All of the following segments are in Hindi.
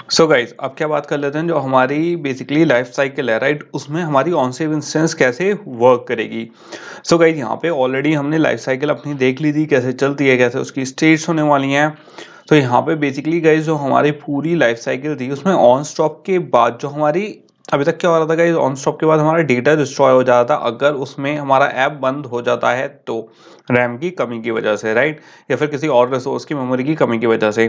सो गाइस अब क्या बात कर लेते हैं जो हमारी बेसिकली लाइफ साइकिल है राइट, उसमें हमारी ऑन सेव इंस्टेंस कैसे वर्क करेगी। सो गाइस यहाँ पे ऑलरेडी हमने लाइफ साइकिल अपनी देख ली थी, कैसे चलती है, कैसे उसकी स्टेट्स होने वाली हैं। तो यहाँ पे बेसिकली गाइस जो हमारी पूरी लाइफ साइकिल थी उसमें ऑन स्टॉप के बाद जो हमारी अभी तक क्या हो रहा था गाइस, ऑन स्टॉप के बाद हमारा डेटा डिस्ट्रॉय हो जाता था अगर उसमें हमारा ऐप बंद हो जाता है तो रैम की कमी की वजह से राइट, या फिर किसी और रिसोर्स की मेमोरी की कमी की वजह से।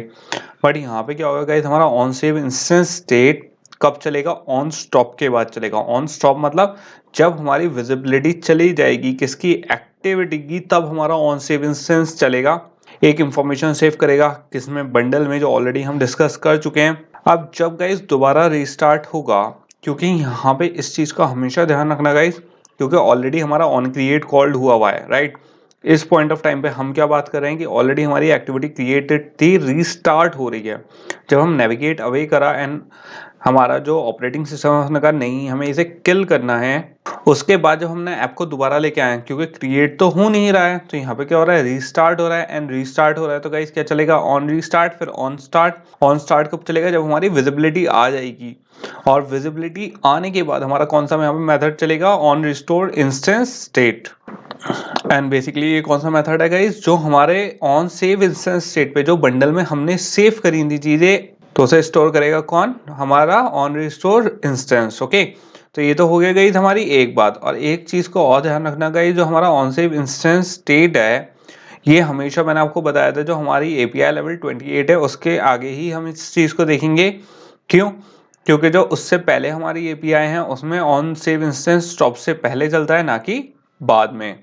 बट यहाँ पे क्या होगा गाइस, हमारा ऑन सेव इंस्टेंस स्टेट कब चलेगा, ऑन स्टॉप के बाद चलेगा। ऑन स्टॉप मतलब जब हमारी विजिबिलिटी चली जाएगी किसकी, एक्टिविटी की, तब हमारा ऑन सेव इंस्टेंस चलेगा। एक इंफॉर्मेशन सेव करेगा किसमें, बंडल में, जो ऑलरेडी हम डिस्कस कर चुके हैं। अब जब गाइस दोबारा रीस्टार्ट होगा, क्योंकि यहाँ पे इस चीज का हमेशा ध्यान रखना गाइस, क्योंकि ऑलरेडी हमारा ऑन क्रिएट कॉल्ड हुआ है राइट। इस पॉइंट ऑफ टाइम पे हम क्या बात कर रहे हैं कि ऑलरेडी हमारी एक्टिविटी क्रिएटेड थी, रीस्टार्ट हो रही है। जब हम नेविगेट अवे करा एंड हमारा जो ऑपरेटिंग सिस्टम है उसने कहा नहीं हमें इसे किल करना है, उसके बाद जब हमने ऐप को दोबारा लेके आए क्योंकि क्रिएट तो हो नहीं रहा है, तो यहाँ पे क्या हो रहा है, रीस्टार्ट हो रहा है। एंड रीस्टार्ट हो रहा है तो गाइस क्या चलेगा, ऑन रीस्टार्ट, फिर ऑन स्टार्ट। ऑन स्टार्ट कब चलेगा, जब हमारी विजिबिलिटी आ जाएगी। और विजिबिलिटी आने के बाद हमारा कौन सा यहाँ पे मेथड चलेगा, on restore instance state. And basically ये कौन सा मेथड है गाइस, जो हमारे ऑन सेव इंस्टेंस स्टेट पे जो बंडल में हमने सेव करी थी चीजें, तो उसे स्टोर करेगा कौन, हमारा ऑन रिस्टोर इंस्टेंस। ओके, तो ये तो हो गया गाइस हमारी एक बात। और एक चीज को और ध्यान रखना गाइस, जो हमारा ऑन सेव इंस्टेंस स्टेट है ये हमेशा, मैंने आपको बताया था, जो हमारी एपीआई लेवल 28 है उसके आगे ही हम इस चीज को देखेंगे। क्यों, क्योंकि जो उससे पहले हमारी एपीआई है उसमें ऑन सेव इंस्टेंस स्टॉप से पहले चलता है, ना कि बाद में।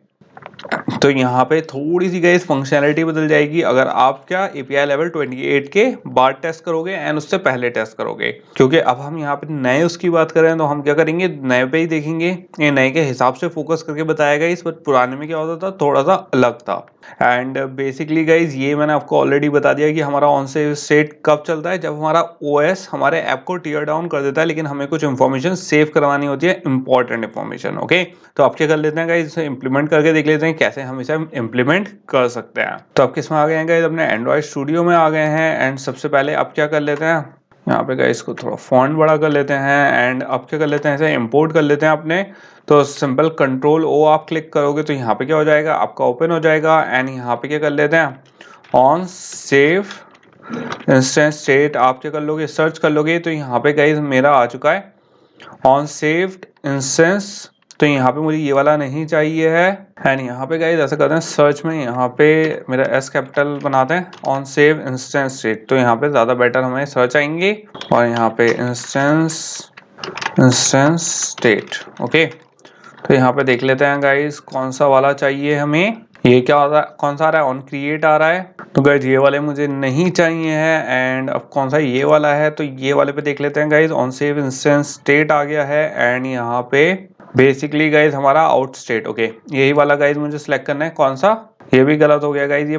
तो यहाँ पे थोड़ी सी गाइस फंक्शनैलिटी बदल जाएगी अगर आप क्या एपीआई लेवल 28 के बाद टेस्ट करोगे एंड उससे पहले टेस्ट करोगे। क्योंकि अब हम यहाँ पे नए उसकी बात करें तो हम क्या करेंगे, नए पे ही देखेंगे, ये नए के हिसाब से फोकस करके बताया गया। इस पर पुराने में क्या होता था, थोड़ा सा अलग था। एंड बेसिकली गाइज ये मैंने आपको ऑलरेडी बता दिया कि हमारा ऑन सेव स्टेट कब चलता है, जब हमारा ओएस हमारे ऐप को टीयर डाउन कर देता है लेकिन हमें कुछ इंफॉर्मेशन सेव करवानी होती है, इंपॉर्टेंट इंफॉर्मेशन। ओके, तो आप क्या कर लेते हैं गाइज, इसे इंप्लीमेंट करके देख लेते हैं कैसे हम इसे इंप्लीमेंट कर सकते हैं। तो आप किस में आ गए हैं गाइज, अपने एंड्रॉइड स्टूडियो में आ गए हैं। एंड सबसे पहले आप क्या कर लेते हैं, यहाँ पे गाइस को थोड़ा फॉन्ट बड़ा कर लेते हैं। एंड अब क्या कर लेते हैं, इसे इंपोर्ट कर लेते हैं अपने। तो सिंपल कंट्रोल ओ आप क्लिक करोगे तो यहाँ पे क्या हो जाएगा, आपका ओपन हो जाएगा। एंड यहाँ पे क्या कर लेते हैं, ऑन सेव इंस्टेंस स्टेट आप क्या कर लोगे, सर्च कर लोगे। तो यहाँ पे गाइस मेरा आ चुका है ऑन सेव्ड इंस्टेंस। तो यहाँ पे मुझे ये वाला नहीं चाहिए है। एंड यहाँ पे गाइस ऐसा करते हैं, सर्च में यहाँ पे मेरा एस कैपिटल बनाते हैं, ऑन सेव इंस्टेंस स्टेट। तो यहाँ पे ज़्यादा बेटर हमें सर्च आएंगे। और यहाँ पे इंस्टेंस स्टेट। ओके, तो यहाँ पे देख लेते हैं गाइस कौन सा वाला चाहिए हमें। ये क्या हो रहा है, कौन सा आ रहा है, ऑन क्रिएट आ रहा है। तो गाइस ये वाले मुझे नहीं चाहिए है। एंड अब कौन सा, ये वाला है। तो ये वाले पे देख लेते हैं guys, on save instance state आ गया है। एंड यहाँ पे बेसिकली गाइस हमारा आउट स्टेट। ओके, यही वाला गाइस मुझे सिलेक्ट करना है। कौन सा, ये भी गलत हो गया गाइस, ये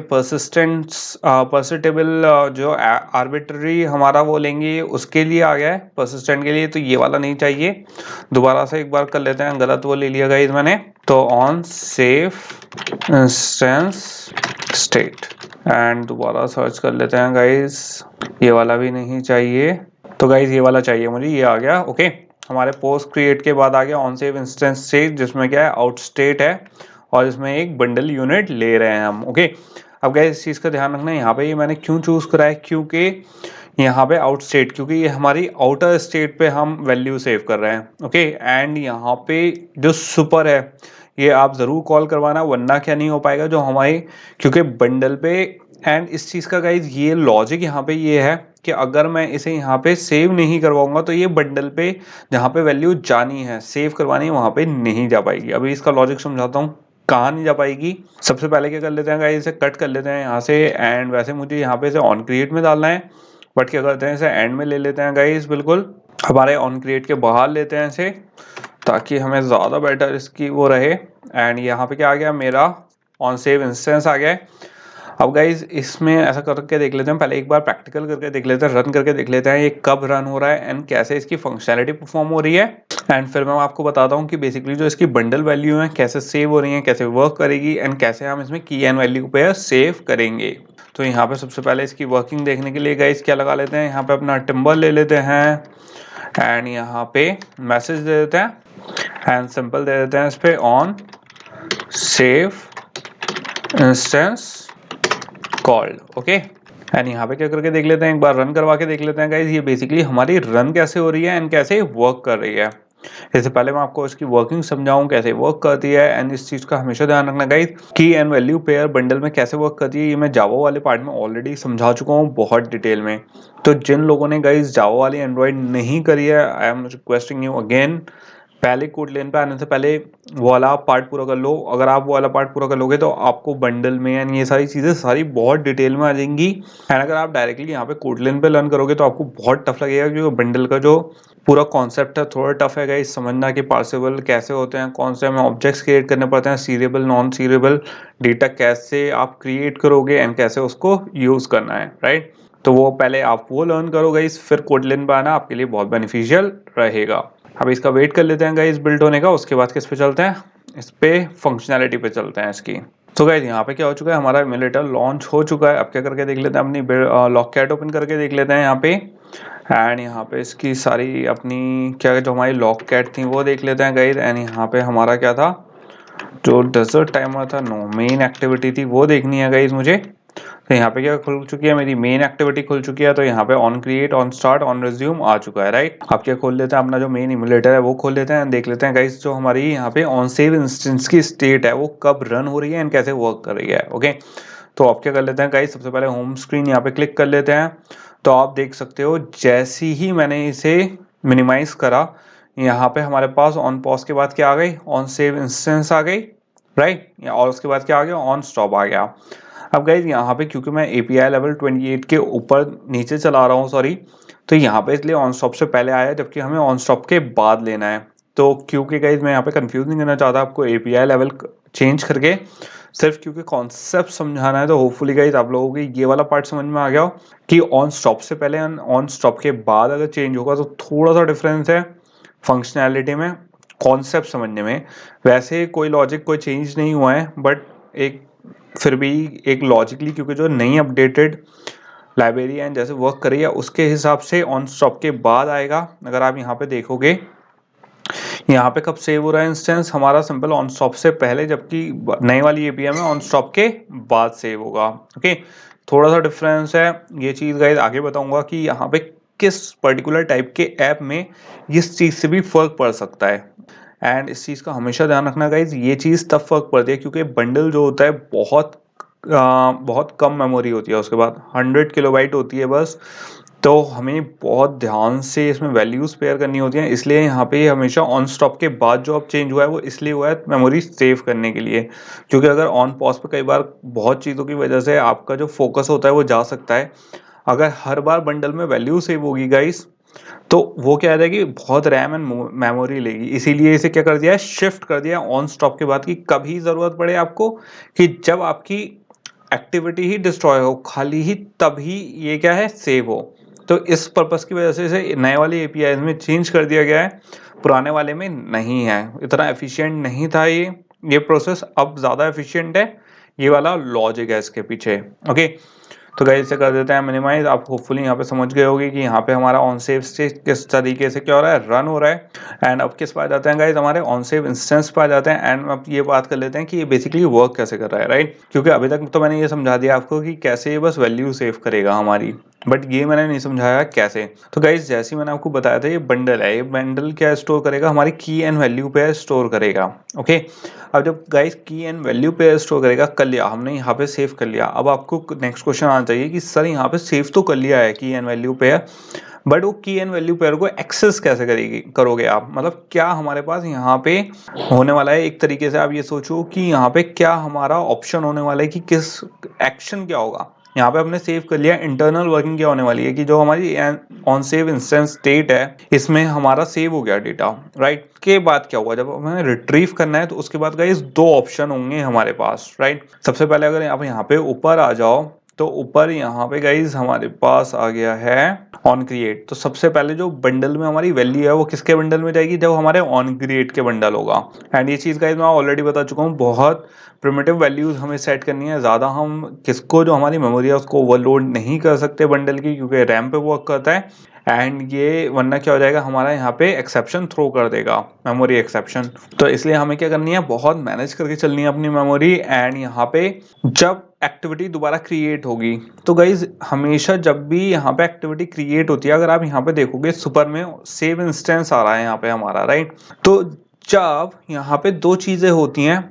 पर्सिस्टेबल जो आर्बिट्ररी हमारा वो लेंगे उसके लिए आ गया है, पर्सिस्टेंट के लिए। तो ये वाला नहीं चाहिए, दोबारा से एक बार कर लेते हैं, गलत वो ले लिया गाइस मैंने। तो on save instance state and दोबारा सर्च कर लेते हैं गाइस, ये वाला भी नहीं चाहिए। तो गाइस ये वाला चाहिए मुझे, ये आ गया। ओके, हमारे पोस्ट क्रिएट के बाद आ गया ऑन सेव इंस्टेंस स्टेट, जिसमें क्या है, आउट स्टेट है और इसमें एक बंडल यूनिट ले रहे हैं हम। ओके, अब गाइस इस चीज़ का ध्यान रखना है, यहाँ पे ये मैंने क्यों चूज करा है, क्योंकि यहाँ पे आउट स्टेट, क्योंकि ये हमारी आउटर स्टेट पे हम वैल्यू सेव कर रहे हैं। ओके, एंड यहाँ पे जो सुपर है ये आप ज़रूर कॉल करवाना, वरना क्या नहीं हो पाएगा जो हमारे, क्योंकि बंडल पे। एंड इस चीज़ का गाइज ये लॉजिक यहाँ पे ये है कि अगर मैं इसे यहाँ पे सेव नहीं करवाऊंगा तो ये बंडल पे जहाँ पे वैल्यू जानी है, सेव करवानी है, वहाँ पे नहीं जा पाएगी। अभी इसका लॉजिक समझाता हूँ कहाँ नहीं जा पाएगी। सबसे पहले क्या कर लेते हैं गाइस, इसे कट कर लेते हैं यहाँ से। एंड वैसे मुझे यहाँ पे इसे ऑन क्रिएट में डालना है, बट क्या करते हैं, इसे एंड में ले लेते हैं गाइस, बिल्कुल हमारे ऑन क्रिएट के बाहर लेते हैं इसे, ताकि हमें ज़्यादा बेटर इसकी वो रहे। एंड यहाँ पे क्या आ गया, मेरा ऑन सेव इंस्टेंस आ गया है। अब गाइज इसमें ऐसा करके देख लेते हैं, पहले एक बार प्रैक्टिकल करके देख लेते हैं, रन करके देख लेते हैं ये कब रन हो रहा है एंड कैसे इसकी फंक्शनैलिटी परफॉर्म हो रही है। एंड फिर मैं आपको बताता हूँ कि बेसिकली जो इसकी बंडल वैल्यू है कैसे सेव हो रही है, कैसे वर्क करेगी एंड कैसे हम इसमें की एंड वैल्यू पेयर सेव करेंगे। तो यहाँ पे सबसे पहले इसकी वर्किंग देखने के लिए गाइस क्या लगा लेते हैं, यहाँ पे अपना टिम्बर ले लेते हैं एंड यहाँ पे मैसेज दे देते हैं एंड सिंपल दे देते हैं इस पे on save instance called. Okay, and यहाँ पे क्या करके देख लेते हैं, एक बार रन करवा के देख लेते हैं गाइज ये बेसिकली हमारी रन कैसे हो रही है एंड कैसे वर्क कर रही है। इससे पहले मैं आपको इसकी वर्किंग समझाऊं कैसे वर्क करती है एंड इस चीज का हमेशा ध्यान रखना गाइज की एंड वैल्यू पेयर बंडल में कैसे वर्क करती है, ये मैं जावा वाले पार्ट में ऑलरेडी समझा चुका हूँ बहुत डिटेल में। तो जिन लोगों ने गाइज जावा वाली एंड्रॉइड नहीं करी है, I am requesting you again, पहले कोड लेन पे आने से पहले वो वाला पार्ट पूरा कर लो। अगर आप वो वाला पार्ट पूरा कर लोगे तो आपको बंडल में एंड ये सारी चीज़ें सारी बहुत डिटेल में आ जाएंगी। एंड अगर आप डायरेक्टली यहाँ पे कोड लेन पे लर्न करोगे तो आपको बहुत टफ लगेगा, क्योंकि बंडल का जो पूरा कॉन्सेप्ट है थोड़ा टफ है गाइस समझना कि पार्सेबल कैसे होते हैं, कौन से हमें ऑब्जेक्ट्स क्रिएट करने पड़ते हैं, सीरियबल नॉन सीरियबल डेटा कैसे आप क्रिएट करोगे एंड कैसे उसको यूज़ करना है, राइट। तो वो पहले आप वो लर्न करो गाइस, फिर कोड लेन पे आना आपके लिए बहुत बेनिफिशियल रहेगा। अब इसका वेट कर लेते हैं गाइस बिल्ड होने का, उसके बाद किस पे चलते हैं, इस पे फंक्शनैलिटी पे चलते हैं इसकी। तो गाइस यहाँ पे क्या हो चुका है, हमारा इम्यूलेटर लॉन्च हो चुका है। अब क्या करके देख लेते हैं, अपनी लॉककैट ओपन करके देख लेते हैं यहाँ पे एंड यहाँ पे इसकी सारी अपनी क्या जो हमारी लॉककैट थी वो देख लेते हैं गाइस। एंड यहाँ पे हमारा क्या था, जो डेजर्ट टाइमर था, नो मेन एक्टिविटी थी वो देखनी है गाइस मुझे। तो यहाँ पे क्या खुल चुकी है, मेरी मेन एक्टिविटी खुल चुकी है। तो यहाँ पे on create, on start, on resume आ चुका है, राइट। अब क्या खोल लेते हैं, अपना जो मेन इम्यूलेटर है वो खोल लेते हैं, देख लेते हैं गाइस जो हमारी यहाँ पे ऑन सेव इंस्टेंस की स्टेट है वो कब रन हो रही है एंड कैसे वर्क कर रही है। ओके, तो आप क्या कर लेते हैं गाइस, सबसे पहले होम स्क्रीन यहाँ पे क्लिक कर लेते हैं। तो आप देख सकते हो जैसे ही मैंने इसे मिनिमाइज करा, यहाँ पे हमारे पास ऑन पॉज के बाद क्या आ गई, ऑन सेव इंस्टेंस आ गई, राइट। और उसके बाद क्या आ गया, ऑन स्टॉप आ गया। अब गाइज यहाँ पे क्योंकि मैं API लेवल 28 के ऊपर नीचे चला रहा हूँ, सॉरी, तो यहाँ पे इसलिए ऑन स्टॉप से पहले आया, जबकि हमें ऑन स्टॉप के बाद लेना है। तो क्योंकि गाइज मैं यहाँ पे कंफ्यूज नहीं करना चाहता आपको API लेवल चेंज करके, सिर्फ क्योंकि कॉन्सेप्ट समझाना है। तो होपफुली गाइज आप लोगों को ये वाला पार्ट समझ में आ गया हो कि ऑन स्टॉप से पहले ऑन स्टॉप के बाद अगर चेंज होगा तो थोड़ा सा डिफरेंस है फंक्शनैलिटी में, कॉन्सेप्ट समझने में। वैसे कोई लॉजिक कोई चेंज नहीं हुआ है, बट एक फिर भी एक लॉजिकली, क्योंकि जो नई अपडेटेड लाइब्रेरी एंड जैसे वर्क करी है उसके हिसाब से ऑन स्टॉप के बाद आएगा। अगर आप यहाँ पे देखोगे यहाँ पे कब सेव हो रहा है इंस्टेंस हमारा, सिंपल ऑन स्टॉप से पहले, जबकि नई वाली API में ऑन स्टॉप के बाद सेव होगा। ओके, थोड़ा सा डिफरेंस है, ये चीज़ गाइस आगे बताऊंगा कि यहाँ पे किस पर्टिकुलर टाइप के ऐप में इस चीज़ से भी फर्क पड़ सकता है। एंड इस चीज़ का हमेशा ध्यान रखना गाइज, ये चीज़ तब फर्क पड़ती है क्योंकि बंडल जो होता है बहुत कम मेमोरी होती है, उसके बाद 100 किलोबाइट होती है बस। तो हमें बहुत ध्यान से इसमें वैल्यूज पेयर करनी होती हैं, इसलिए यहाँ पे हमेशा ऑन स्टॉप के बाद जो अब चेंज हुआ है वो इसलिए हुआ है मेमोरी सेव करने के लिए। क्योंकि अगर ऑन पॉज पे कई बार बहुत चीज़ों की वजह से आपका जो फोकस होता है वो जा सकता है। अगर हर बार बंडल में वैल्यू सेव होगी गाइस तो वो क्या है कि बहुत रैम एंड मेमोरी लेगी, इसीलिए इसे क्या कर दिया है, शिफ्ट कर दिया ऑन स्टॉप के बाद की कभी ज़रूरत पड़े आपको, कि जब आपकी एक्टिविटी ही डिस्ट्रॉय हो खाली ही तभी ये क्या है सेव हो। तो इस पर्पस की वजह से इसे नए वाले API में चेंज कर दिया गया है, पुराने वाले में नहीं है। इतना एफिशिएंट नहीं था ये प्रोसेस, अब ज़्यादा एफिशिएंट है। ये वाला लॉजिक है इसके पीछे। ओके, तो गाइस इसे कर देते हैं मिनिमाइज। आप होपफुली यहाँ पे समझ गए होगे कि यहाँ पे हमारा ऑन सेव स्टेट किस तरीके से क्या हो रहा है, रन हो रहा है। एंड अब किस पे आ जाते हैं गाइस, हमारे ऑन सेव इंस्टेंस पे आ जाते हैं। एंड अब ये बात कर लेते हैं कि ये बेसिकली वर्क कैसे कर रहा है, राइट। क्योंकि अभी तक तो मैंने ये समझा दिया आपको कि कैसे ये बस वैल्यू सेव करेगा हमारी, बट ये मैंने नहीं समझाया कैसे। तो गाइस जैसे मैंने आपको बताया था ये बंडल है, ये बंडल क्या स्टोर करेगा, हमारी की एंड वैल्यू पे स्टोर करेगा। ओके, अब जब गाइस की एंड वैल्यू पे स्टोर करेगा, कर लिया हमने यहाँ पे सेव कर लिया। अब आपको नेक्स्ट क्वेश्चन आना चाहिए कि सर यहाँ पे सेव तो कर लिया है की एंड वैल्यू पेयर, बट वो की एंड वैल्यू पेयर को एक्सेस कैसे करोगे आप, मतलब क्या हमारे पास यहाँ पे होने वाला है। एक तरीके से आप ये सोचो कि यहाँ पे क्या हमारा ऑप्शन होने वाला है कि किस एक्शन क्या होगा। यहाँ पे हमने सेव कर लिया, इंटरनल वर्किंग क्या होने वाली है कि जो हमारी ऑन सेव इंस्टेंस स्टेट है इसमें हमारा सेव हो गया डेटा, राइट। के बाद क्या हुआ, जब हमें रिट्रीव करना है तो उसके बाद गाइस दो ऑप्शन होंगे हमारे पास, राइट। सबसे पहले अगर आप यहाँ पे ऊपर आ जाओ तो ऊपर यहाँ पे गाइज हमारे पास आ गया है ऑन क्रिएट। तो सबसे पहले जो बंडल में हमारी वैल्यू है वो किसके बंडल में जाएगी, जब हमारे ऑन क्रिएट के बंडल होगा। एंड ये चीज़ गाइज मैं ऑलरेडी बता चुका हूँ, बहुत प्रिमिटिव वैल्यूज हमें सेट करनी है, ज़्यादा हम किसको जो हमारी मेमोरी है उसको ओवरलोड नहीं कर सकते बंडल की, क्योंकि रैम पे वर्क करता है एंड ये वरना क्या हो जाएगा हमारा यहाँ पे एक्सेप्शन थ्रो कर देगा, मेमोरी एक्सेप्शन। तो इसलिए हमें क्या करनी है, बहुत मैनेज करके चलनी है अपनी मेमोरी। एंड यहाँ पे जब एक्टिविटी दोबारा क्रिएट होगी, तो गाइज हमेशा जब भी यहाँ पे एक्टिविटी क्रिएट होती है, अगर आप यहाँ पे देखोगे सुपर में सेव इंस्टेंस आ रहा है यहाँ पे हमारा, राइट। तो जब यहाँ पे दो चीज़ें होती हैं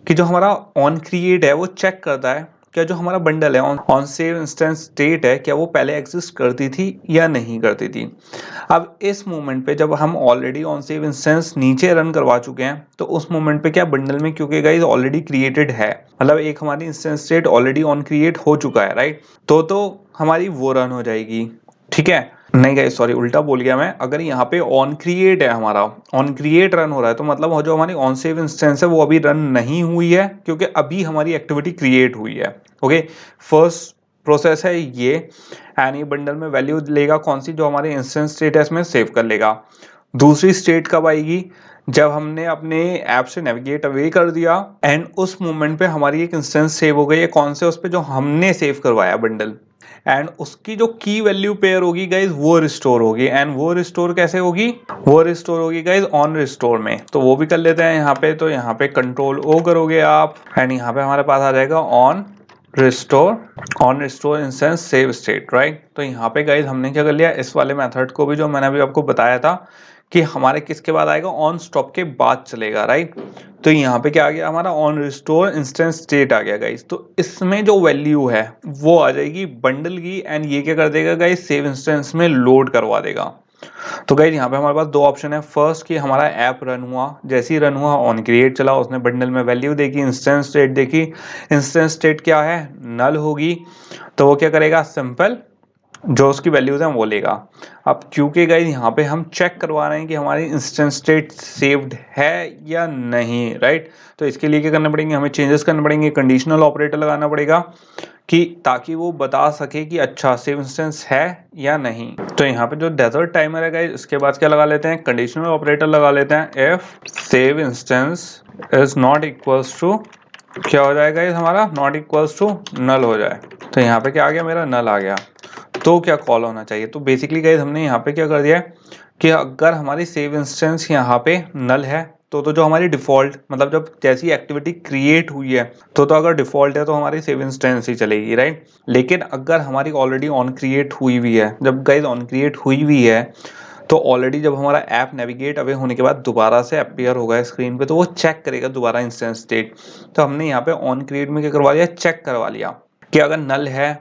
कि जो हमारा ऑन क्रिएट है वो चेक करता है क्या जो हमारा बंडल है ऑन सेव इंस्टेंस स्टेट है क्या वो पहले एग्जिस्ट करती थी या नहीं करती थी। अब इस मोमेंट पे जब हम ऑलरेडी ऑन सेव इंस्टेंस नीचे रन करवा चुके हैं, तो उस मोमेंट पे क्या बंडल में, क्योंकि गाइस ऑलरेडी क्रिएटेड है, मतलब एक हमारी instance state already on create हो चुका है, राइट। तो हमारी वो रन हो जाएगी, ठीक है। नहीं गाइस सॉरी उल्टा बोल गया मैं। अगर यहाँ पे ऑन क्रिएट है, हमारा ऑन क्रिएट रन हो रहा है, तो मतलब जो हमारी ऑन सेव इंस्टेंस है वो अभी रन नहीं हुई है, क्योंकि अभी हमारी एक्टिविटी क्रिएट हुई है। ओके, फर्स्ट प्रोसेस है ये। एंड ये बंडल में वैल्यू लेगा कौन सी, जो हमारे इंस्टेंस स्टेट है इसमें सेव कर लेगा। दूसरी स्टेट कब आएगी, जब हमने अपने ऐप से नेविगेट अवे कर दिया एंड उस मोमेंट पे हमारी एक इंस्टेंस सेव हो गई है, कौन से, उस पे जो हमने सेव करवाया बंडल, एंड उसकी जो की वैल्यू पेयर होगी गाइज वो रिस्टोर होगी। एंड वो रिस्टोर कैसे होगी, वो रिस्टोर होगी गाइज ऑन रिस्टोर में। तो वो भी कर लेते हैं यहाँ पे। तो यहाँ पे कंट्रोल ओ करोगे आप एंड यहाँ पे हमारे पास आ जाएगा on restore instance save state, right. तो यहाँ पे गाइज हमने क्या कर लिया, इस वाले मेथड को भी जो मैंने अभी आपको बताया था कि हमारे किसके बाद आएगा, ऑन स्टॉप के बाद चलेगा, राइट। तो यहाँ पे क्या आ गया हमारा, ऑन रिस्टोर इंस्टेंस स्टेट आ गया गाइज। तो इसमें जो वैल्यू है वो आ जाएगी बंडल की, एंड ये क्या कर देगा गाइज, सेव इंस्टेंस में लोड करवा देगा। तो गाइज यहाँ पे हमारे पास दो ऑप्शन है। फर्स्ट कि हमारा ऐप रन हुआ, जैसे ही रन हुआ ऑन क्रिएट चला, उसने बंडल में वैल्यू देखी, इंस्टेंस स्टेट देखी। इंस्टेंस स्टेट क्या है, नल होगी। तो वो क्या करेगा, सिंपल जो उसकी वैल्यूज हैं वो लेगा। अब क्योंकि गाइज यहाँ पे हम चेक करवा रहे हैं कि हमारी इंस्टेंस स्टेट सेव्ड है या नहीं, राइट। तो इसके लिए क्या करना पड़ेंगे, हमें चेंजेस करने पड़ेंगे, कंडीशनल ऑपरेटर लगाना पड़ेगा कि ताकि वो बता सके कि अच्छा सेव इंस्टेंस है या नहीं। तो यहाँ पे जो डेजर्ट टाइमर है गाइज, इसके बाद क्या लगा लेते हैं, कंडीशनल ऑपरेटर लगा लेते हैं। If save instance is not equals to, क्या हो जाएगा ये हमारा, नॉट इक्वल्स टू नल हो जाए। तो यहाँ पे क्या आ गया, मेरा नल आ गया। तो क्या कॉल होना चाहिए, तो बेसिकली गाइज हमने यहाँ पे क्या कर दिया है कि अगर हमारी सेव इंस्टेंस यहाँ पे नल है, तो जो हमारी डिफॉल्ट, मतलब जब जैसी एक्टिविटी क्रिएट हुई है, तो अगर डिफॉल्ट है तो हमारी सेव इंस्टेंस ही चलेगी, राइट। लेकिन अगर हमारी ऑलरेडी ऑन क्रिएट हुई हुई है, जब गाइज ऑन क्रिएट हुई हुई है, तो ऑलरेडी जब हमारा ऐप नेविगेट अवे होने के बाद दोबारा से अपीयर होगा स्क्रीन पे, तो वो चेक करेगा दोबारा इंस्टेंस स्टेट। तो हमने यहाँ पे ऑन क्रिएट में क्या करवा लिया, चेक करवा लिया कि अगर नल है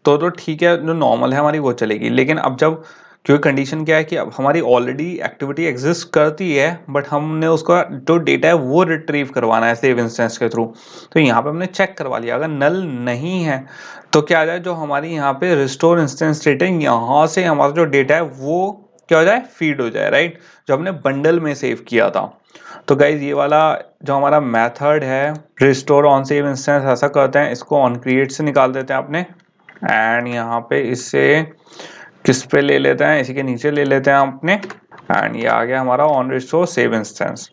तो ठीक है, जो नॉर्मल है हमारी वो चलेगी। लेकिन अब जब, क्योंकि कंडीशन क्या है कि अब हमारी ऑलरेडी एक्टिविटी एग्जिस्ट करती है, बट हमने उसका जो डेटा है वो रिट्रीव करवाना है सेव इंस्टेंस के थ्रू। तो यहाँ पे हमने चेक करवा लिया, अगर नल नहीं है तो क्या आ जाए, जो हमारी यहाँ पे रिस्टोर इंस्टेंस स्टेट है, यहाँ से हमारा जो डेटा है वो क्या हो जाए, फीड हो जाए, राइट, जो हमने बंडल में सेव किया था। तो गाइज ये वाला जो हमारा मेथड है रिस्टोर ऑन सेव इंस्टेंस, ऐसा करते हैं, इसको ऑन क्रिएट से निकाल देते हैं अपने, एंड यहाँ पे इससे किस पे ले लेते हैं, इसी के नीचे ले लेते हैं अपने, एंड ये आ गया हमारा ऑन रिस्टोर सेव इंस्टेंस।